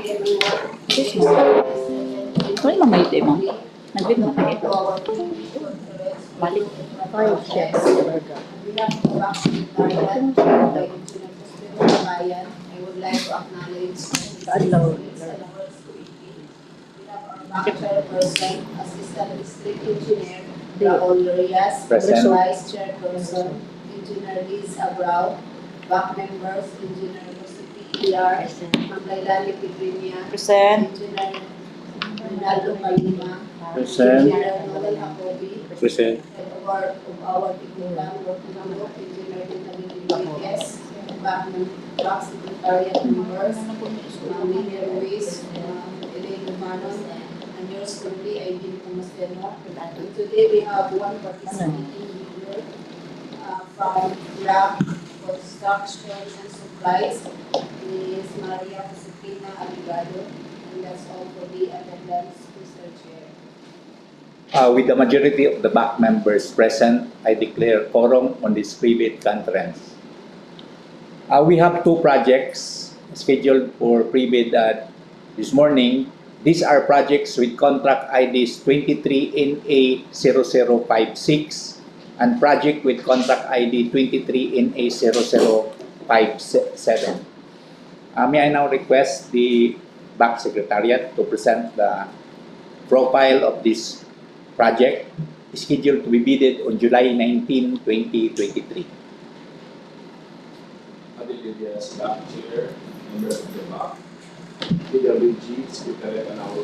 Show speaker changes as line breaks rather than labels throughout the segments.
everyone.
Yes, ma'am. Kung mamay ito, ma'am. Nagbit mo pa ito. Balik.
Five checks talaga. I would like to acknowledge chairperson, assistant district engineer, Raul Reyes,
Present.
vice chairperson, engineer Liz Abrao, back members, engineer Josephine ER, Maglailani Pitrinia,
Present.
engineer Rinaldo Palima,
Present.
engineer Noel Jacobi,
Present.
head of our Tikulan working group, engineer Dina Rodriguez, back secretariat members, Lilia Ruiz, Elaine Manon, and yours truly, Aidin Tomaseno. And today we have one participating leader from Rock Construction and Supplies, Ms. Maria Josefina Aligado, and that's all for the attendance, Mr. Chair.
With the majority of the back members present, I declare quorum on this private conference. We have two projects scheduled for pre-bid this morning. These are projects with contract IDs 23NA0056 and project with contract ID 23NA0057. May I now request the back secretariat to present the profile of this project scheduled to be bidded on July 19, 2023.
Adilidias back chair, members of the back, DPWH Secretariat and our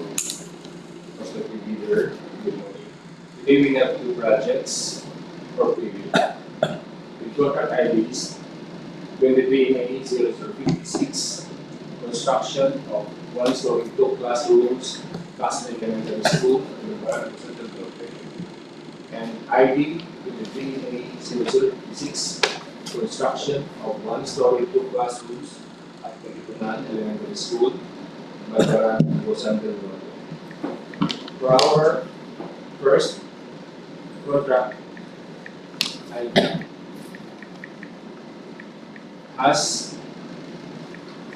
prospective bidder. Good morning. Today we have two projects for preview. The contract IDs 23A0056, construction of one-story two classrooms, Caasinan Elementary School, Cabadbaran, Agusan del Norte, and ID 23A0056, construction of one-story two classrooms at Calibunan Elementary School, Cabadbaran, Agusan del Norte. For our first contract ID has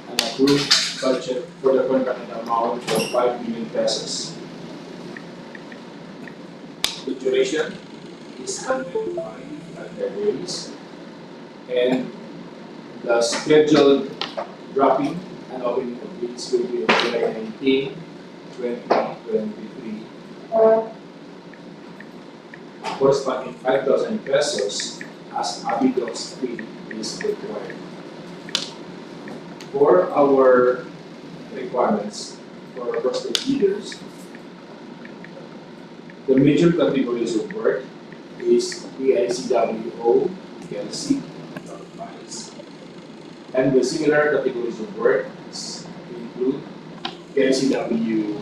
an approved budget for the contract amount of 5 million pesos. The duration is 105 days, and the scheduled dropping and opening of bids will be on July 19, 2023, corresponding 5,000 pesos as Abidox fee is required. For our requirements for our prospective bidders, the major categories of work is PICWO, PLC, and the similar categories of work include PICW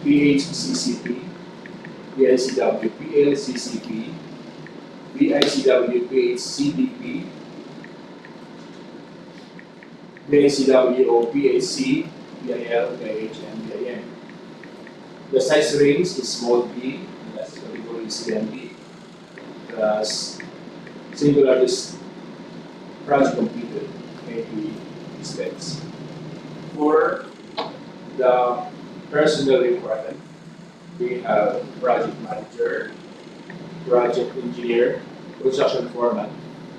PHCCP, PICW PLCCP, PICW PHCDP, PICW PHC, PIL, PIH, and PIM. The size range is small b, that's category CMB, plus single largest project completed, maybe specs. For the personnel requirement, we have project manager, project engineer, construction foreman,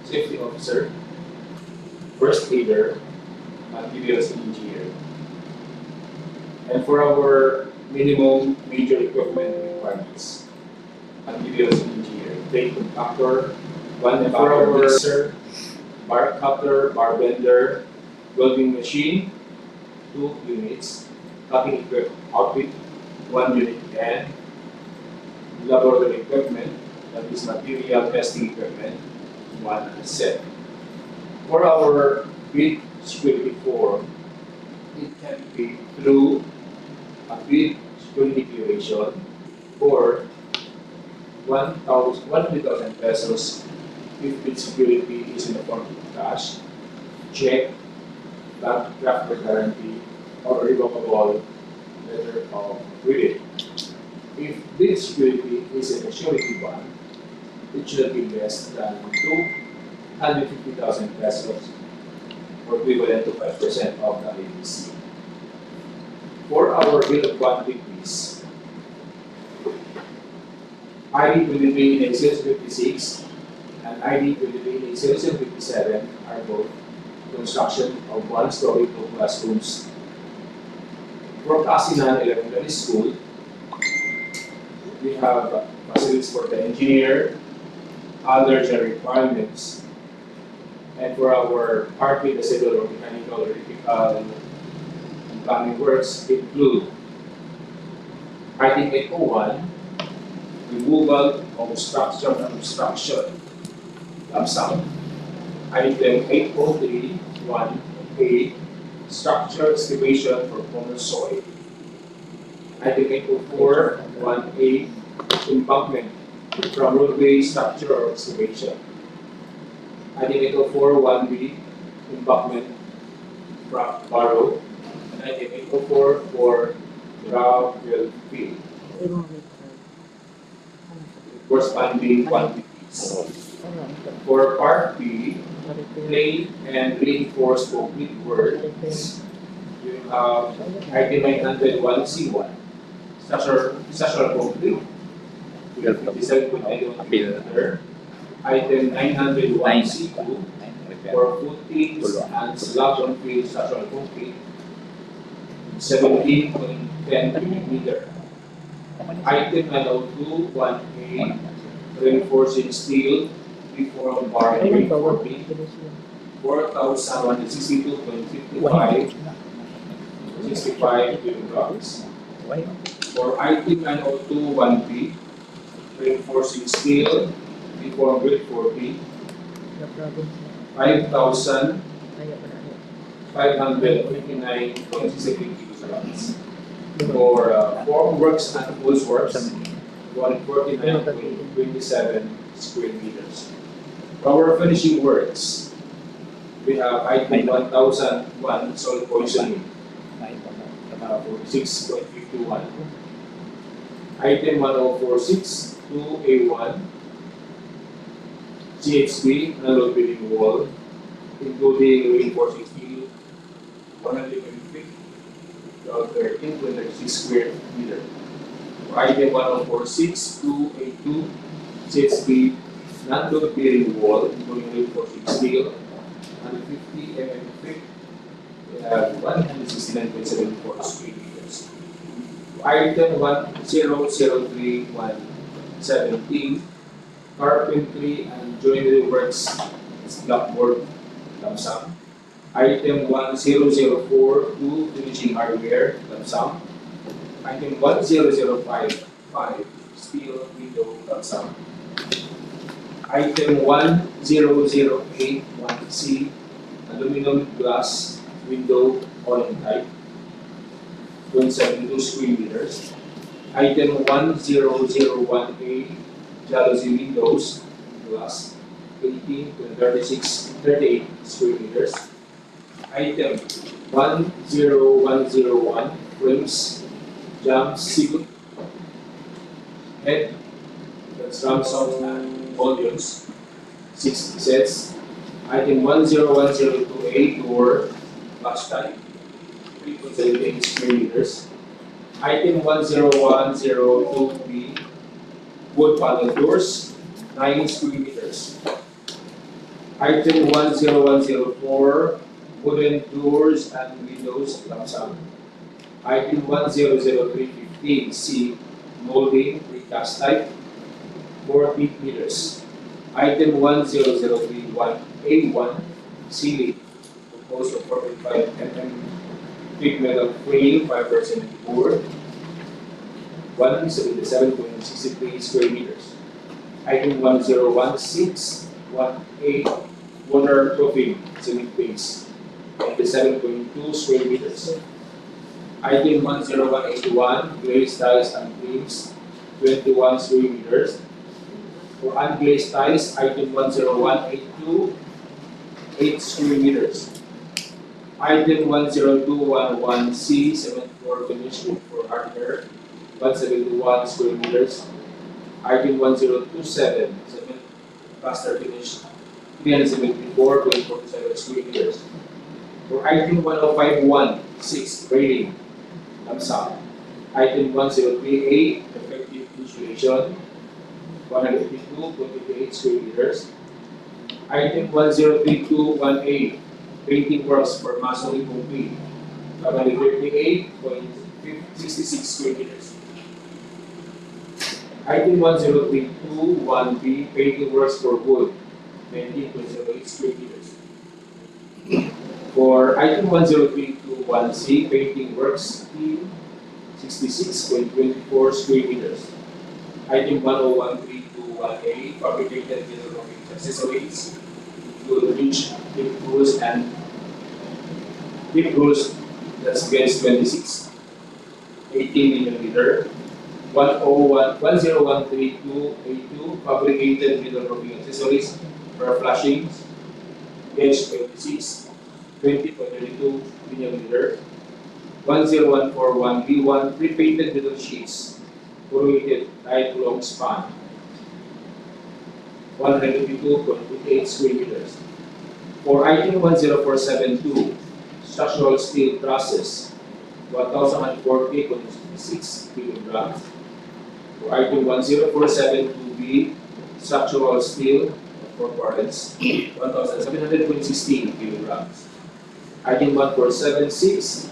safety officer, first aider, materials engineer. And for our minimum major equipment requirements, materials engineer, plate compactor, one evaporator mixer, bar cutter, bar bender, welding machine, 2 units, cutting equipment outfit, 1 unit, and laboratory equipment, that is material testing equipment, 1 set. For our bid security form, it can be through a bid security declaration for 100,000 pesos if bid security is in the form of cash, check, bank transfer guarantee, or revocable letter of credit. If bid security is a surety bond, it should be less than 250,000 pesos, or equivalent to 5% of the ABC. For our bill of quantities, ID 23 and Excelsior 56 and ID 23 and Excelsior 57 are both construction of one-story two classrooms. For Caasinan Elementary School, we have facilities for the engineer, other general requirements, and for our part with the civil or mechanical or electrical and plumbing works include item 801, removal of structure and obstruction, lump sum. Item 803, 1A, structure excavation for common soil. Item 804, 1A, embankment from roadway structure or excavation. Item 804, 1B, embankment from barrow. And item 804 for gravel field. Corresponding quantities. For part B, plain and reinforced concrete works, you have item 901C1, structural concrete, with 57.91 millimeter. Item 901C2, for footings and slab on field structural concrete, 17.10 millimeter. Item 902, 1A, reinforcing steel, reform bar and reinforcing, 4,162.55, 65 kilograms. For item 902, 1B, reinforcing steel, reform grade 4B, 5,559.67 kilograms. For formworks and full works, 149.27 square meters. For our finishing works, we have item 1001 soil poisoning, 46.51. Item 1046, 2A1, CHB, unload building wall, including reinforcing steel, 150, 13.36 square meter. For item 1046, 2A2, CHB, non-load bearing wall, including reinforcing steel, 150 mm thick, we have 169.74 square meters. Item 1003-117, carpentry and joinery works, blackboard, lump sum. Item 1004-2, finishing hardware, lump sum. Item 10055, steel window, lump sum. Item 10081C, aluminum glass window, all in type, 0.72 square meters. Item 1001A, jalousie windows, glass, 18 to 38 square meters. Item 10101, frames, jam seal, head, that's ramsons and volumes, 6 sets. Item 10102A, door, batch type, 3.78 square meters. Item 10102B, wood panel doors, 9 square meters. Item 10104, wooden doors and windows, lump sum. Item 1000315C, molding, precast type, 40 meters. Item 10031A1, ceiling, composed of 4.5 mm thick metal frame, 5% board, 177.63 square meters. Item 10161A, waterproofing cement base, 97.2 square meters. Item 10181, glazed tiles and frames, 21 square meters. For unglazed tiles, item 10182, 8 square meters. Item 10211C, cement floor finish for hardware, 171 square meters. Item 1027, cement plaster finish, 374.47 square meters. For item 10516, grading, lump sum. Item 103A, effective insulation, 182.88 square meters. Item 10321A, painting works for masonry concrete, 138.66 square meters. Item 10321B, painting works for wood, 19.08 square meters. For item 10321C, painting works, steel, 66.24 square meters. Item 101.321A, fabricated metal roofing accessories, include ridge, hip rules, and hip rules, that's against 26, 18 millimeter. 101.10132A2, fabricated metal roofing accessories for flashings, gauge 26, 20.32 millimeter. 10141B1, pre-painted metal sheets, corrugated tight long span, 152.28 square meters. For item 10472, structural steel trusses, 1,040.6 kilograms. For item 10472B, structural steel for parts, 1,716 kilograms. Item 1476,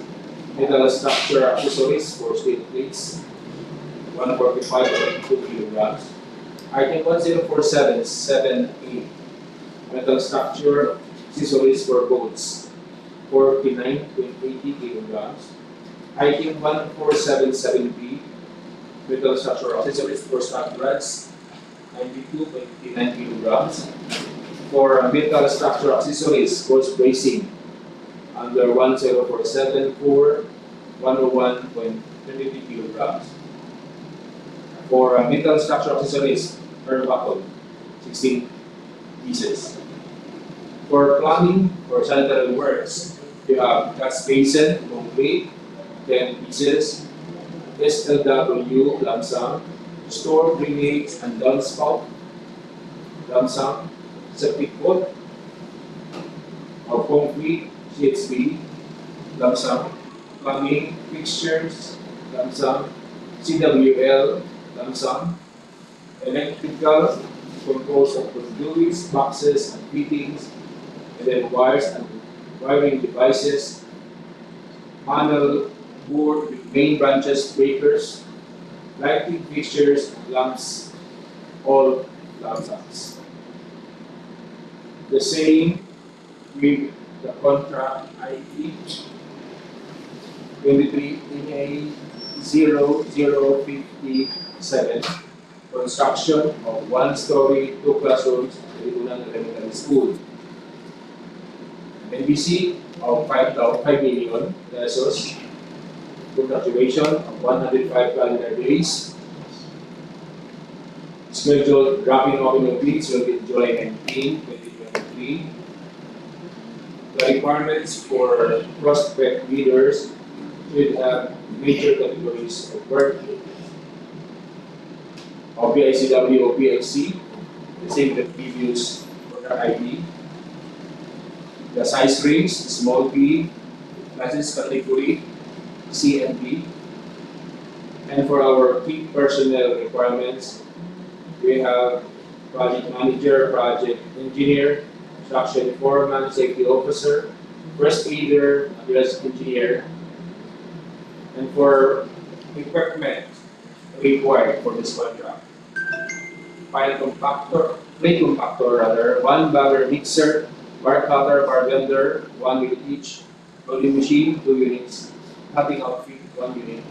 metal structure accessories for steel plates, 145.2 kilograms. Item 10477A, metal structure accessories for boats, 49.80 kilograms. Item 1477B, metal structure accessories for stock rods, 92.59 kilograms. For metal structure accessories, force bracing, under 10474, 101.23 kilograms. For metal structure accessories, turnbuckle, 16 pieces. For plumbing or sanitary works, you have gas basin, concrete, 10 pieces. SLW, lump sum. Store, grenades, and downspout, lump sum. Septic coat, or concrete, CXB, lump sum. Plumbing, fixtures, lump sum. CWL, lump sum. Electrical, composed of conduits, boxes, and fittings, and then wires and wiring devices. Panel, board with main branches, breakers, lighting fixtures, lamps, all lump sums. The same with the contract ID 23 NA 0057, construction of one-story, two classrooms, Calibunan Elementary School. NBC of 5 million pesos. Congratulation of 105 calendar days. Scheduled wrapping up in the bids will be July 19, 2023. The requirements for prospect bidders should have major categories of work of PICW or PLC, the same the previous order ID. The size range, small p, license category, C and D. And for our key personnel requirements, we have project manager, project engineer, construction foreman, safety officer, first aider, as engineer. And for equipment required for this contract, plate compactor, one bagger mixer, bar cutter, bar blender, 1 unit each, rolling machine, 2 units, cutting outfit, 1 unit,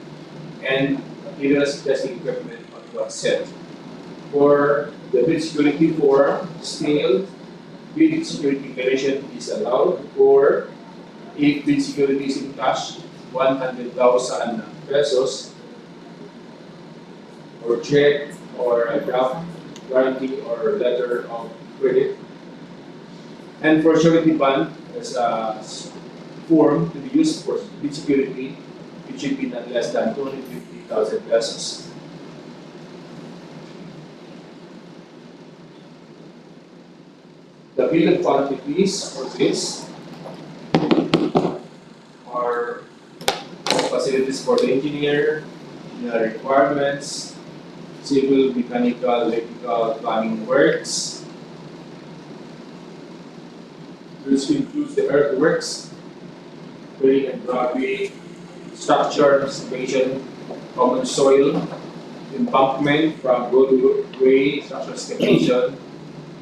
and materials testing equipment on 1 set. For the bid security for steel, bid security declaration is allowed, or if bid security is in cash, 100,000 pesos, or check, or a draft guarantee or letter of credit. And for surety bond, as a form to be used for bid security, it should be not less than 250,000 pesos. The bill of quantities for this are facilities is for the engineer, engineering requirements, civil, mechanical, electrical, plumbing works. This includes the earthworks, building and driveway, structure, excavation, common soil, embankment from roadway, structural excavation,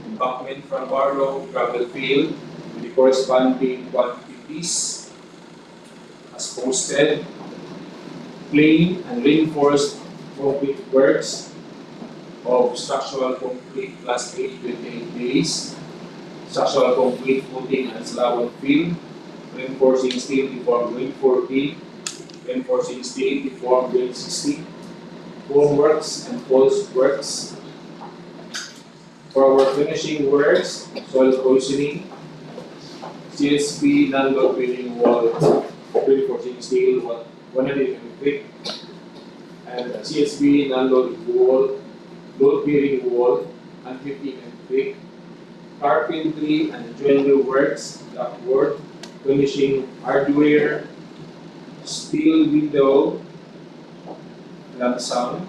embankment from barrow, gravel field, with the corresponding quantities as posted, plain and reinforced concrete works of structural concrete plus 8 to 28 days, structural concrete footing and slab on field, reinforcing steel deformed grade 40, reinforcing steel deformed grade 60, formworks and post works. For our finishing works, soil poisoning, CSP non-load bearing wall, reinforcing steel 100 mm thick, and CSP non-load wall, load bearing wall 150 mm thick. Carpentry and joinery works, ductwork, finishing hardware, steel window, lump sum.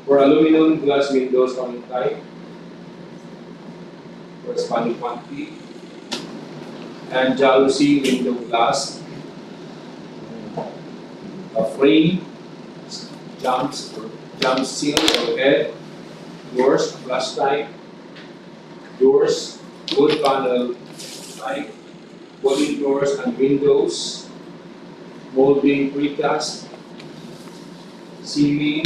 For aluminum glass windows common type, corresponding quantity, and jalousie window glass, a frame, jump seal or head, doors, flash type, doors, wood panel type, folding doors and windows, molding precast, ceiling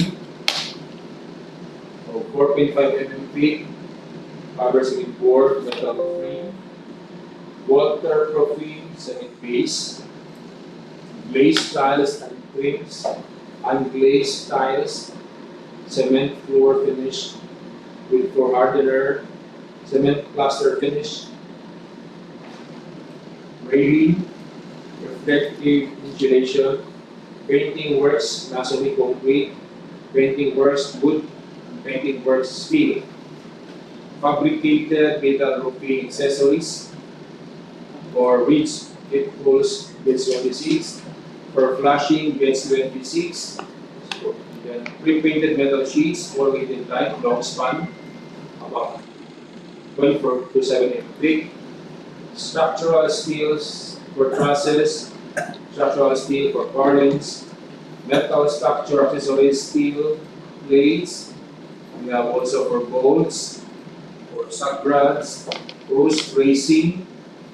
of 4.5 mm thick, cover ceiling board, metal frame, waterproofing cement base, glazed tiles and trims, unglazed tiles, cement floor finish with floor hardener, cement plaster finish, railing, reflective insulation, painting works masonry concrete, painting works wood, and painting works steel, fabricated metal roofing accessories for ridge it pulls gets 26, for flashing gets 26, then pre-painted metal sheets, corrugated type, long span, about 24 to 7 mm thick, structural steels for trusses, structural steel for purlins, metal structure accessories, steel plates. We have also for bolts, for subrods, post bracing,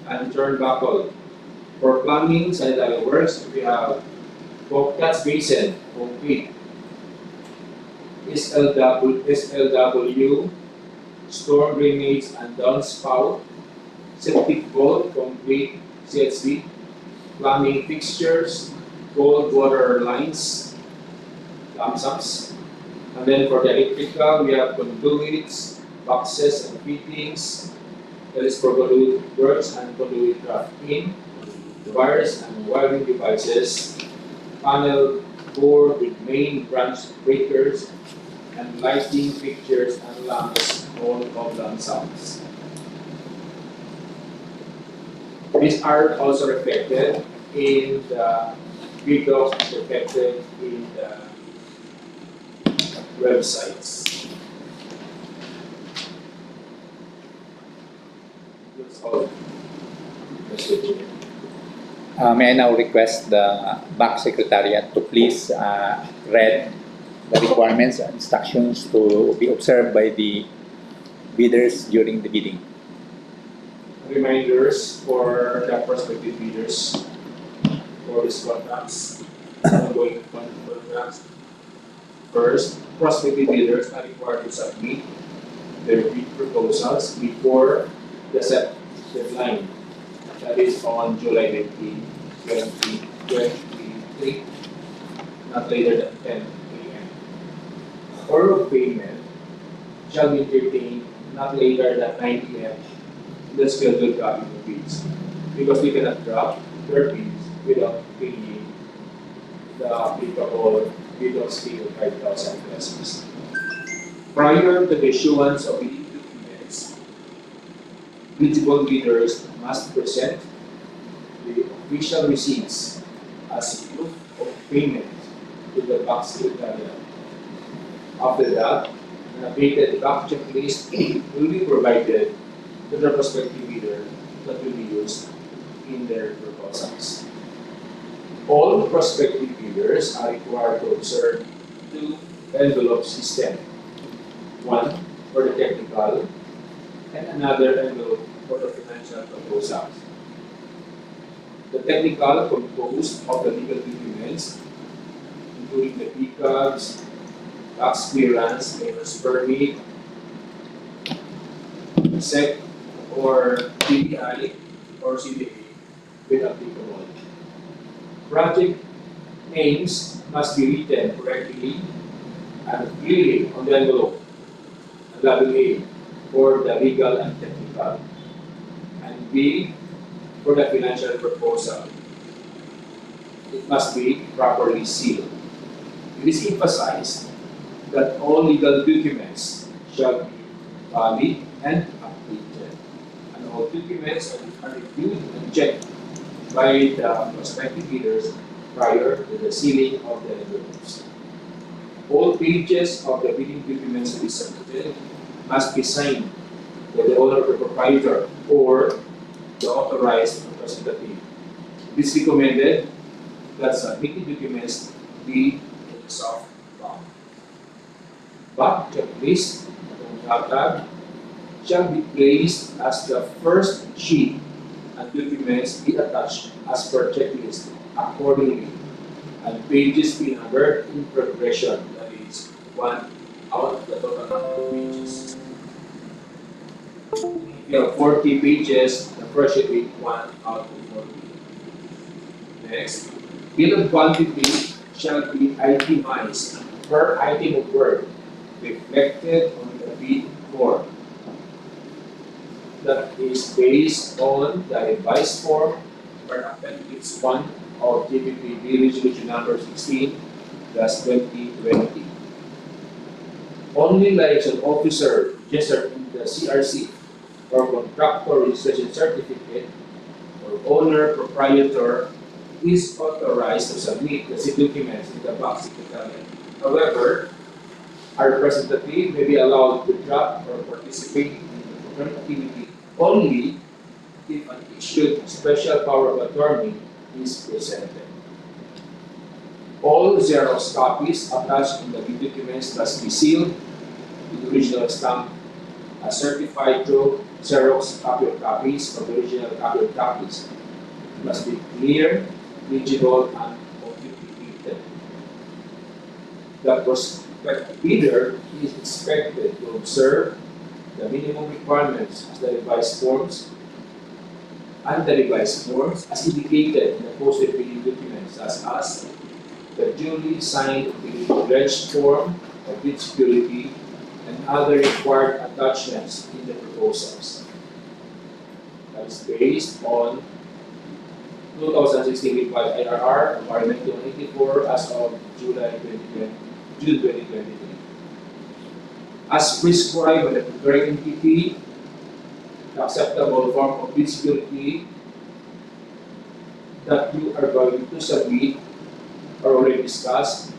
and turnbuckle. For plumbing, sanitary works, we have catch basin, concrete, SLW, storm drainage and downspout, septic vault, concrete, CSV, plumbing fixtures, cold water lines, lamps, and then for the electrical, we have conduits, boxes and fittings, that is for conduit works and conduit drafting, wires and wiring devices, panel board with main branch breakers, and lighting fixtures and lamps, all of them sounds. These are also reflected in the videos reflected in the websites. That's all.
May I now request the back secretariat to please read the requirements and instructions to be observed by the bidders during the bidding.
Reminders for the prospective bidders for these contracts, ongoing contracts. First, prospective bidders are required to submit their bid proposals before the set deadline. That is on July 19, 2023, not later than 10 a.m. Order of payment shall be entertained not later than 9 p.m. in the scheduled copy of bids, because we cannot drop their bids without paying the applicable bid of steel 5,000 pesos. Prior to the issuance of bidding documents, eligible bidders must present the official receipts as proof of payment to the bank secretariat. After that, an updated bank checklist will be provided to the prospective bidder that will be used in their proposals. All prospective bidders are required to observe two envelope system, one for the technical and another envelope for the financial proposals. The technical composed of the legal documents, including the PCABs, tax clearance, owner's permit, SEC or PDI or CDA when applicable. Project names must be written correctly and clearly on the envelope, and level A for the legal and technical, and B for the financial proposal. It must be properly sealed. It is emphasized that all legal documents shall be valid and updated, and all documents are reviewed and checked by the prospective bidders prior to the sealing of the envelopes. All pages of the bidding documents to be submitted must be signed by the owner of the proprietor or the authorized representative. It is recommended that submitted documents be in a soft bound. But checklist tab shall be placed as the first sheet and documents be attached as per checklist accordingly, and pages be numbered in progression, that is, one out of the total number of pages. If you have 40 pages, the first should be 1 out of 40. Next, bill of quantity shall be itemized per item of work reflected on the bid form. That is based on the revised form per Appendix 1 of DPWH Resolution number 16/2020. Only liaison officer registered in the CRC or contractor registration certificate or owner proprietor is authorized to submit the said documents in the bank secretariat. However, our representative may be allowed to draft or participate in the procurement activity only if an issued special power of attorney is presented. All Xerox copies attached in the bid documents must be sealed with the original stamp as certified through Xerox copy of copies of the original copy of copies. It must be clear, legible, and authenticated. The prospective bidder is expected to observe the minimum requirements as the revised forms and the revised forms as indicated in the posted bidding documents, as the duly signed bidding pledge form of bid security and other required attachments in the proposals. That is based on 2016 revised IRR, Environment 284 as of June 2023. As prescribed by the procuring entity, the acceptable form of bid security that you are going to submit are already discussed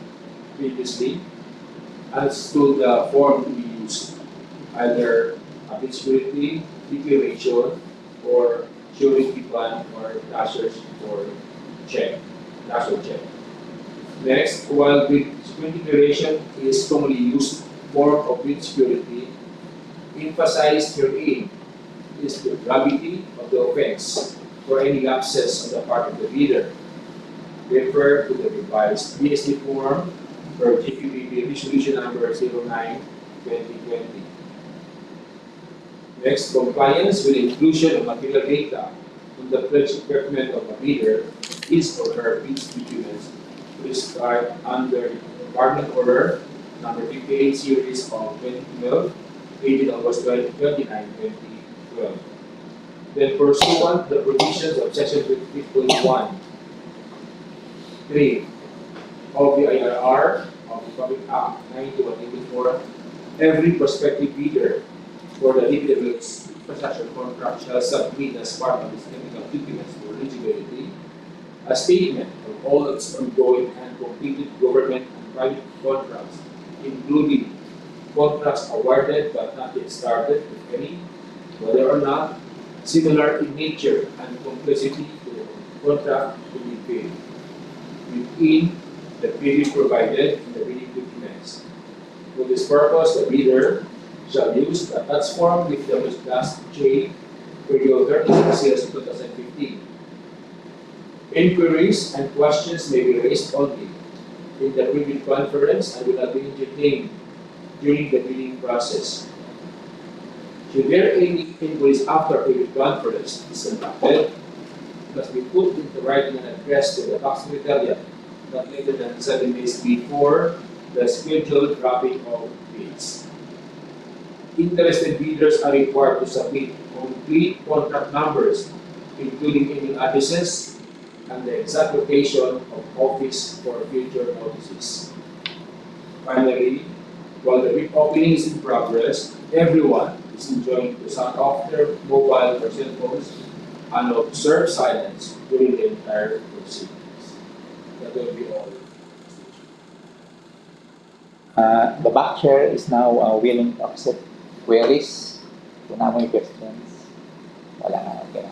previously as to the form to be used, either a bid security, declaration, or surety plan or cashier's or check, cashier check. Next, while bid security declaration is commonly used form of bid security, emphasize herein is the gravity of the offense or any lapses on the part of the bidder. Refer to the revised BSD form for DPWH Resolution number 09/2020. Next, compliance with the inclusion of material data on the pledge equipment of a bidder is or her bid documents prescribed under Department Order number 58 series of 2012, dated August 29, 2012. Then pursuant to the provisions of section 23.1(3) of the IRR of the Public Act 9184, every prospective bidder for the DPWH infrastructure contract shall submit as part of its technical documents for eligibility a statement of all its ongoing and completed government and private contracts, including contracts awarded but not yet started, if any, whether or not similar in nature and complexity to the contract to be paid, within the period provided in the bidding documents. For this purpose, the bidder shall use the tax form with the class J, period 36 2015. Inquiries and questions may be raised only in the pre-bid conference and will not be entertained during the bidding process. Should there any inquiries after pre-bid conference is conducted, it must be put into writing and addressed to the tax secretariat not later than 7 days before the scheduled dropping of bids. Interested bidders are required to submit complete contract numbers, including email addresses and the exact location of office for future notices. Finally, while the bid opening is in progress, everyone is enjoined to shut off their mobile or cell phones and observe silence during the entire proceedings. That will be all.
The back chair is now willing to accept queries. Kung na may questions, wala na. Okay.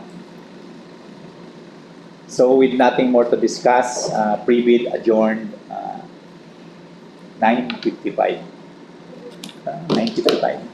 So with nothing more to discuss, pre-bid adjourned 9:55. 9:55.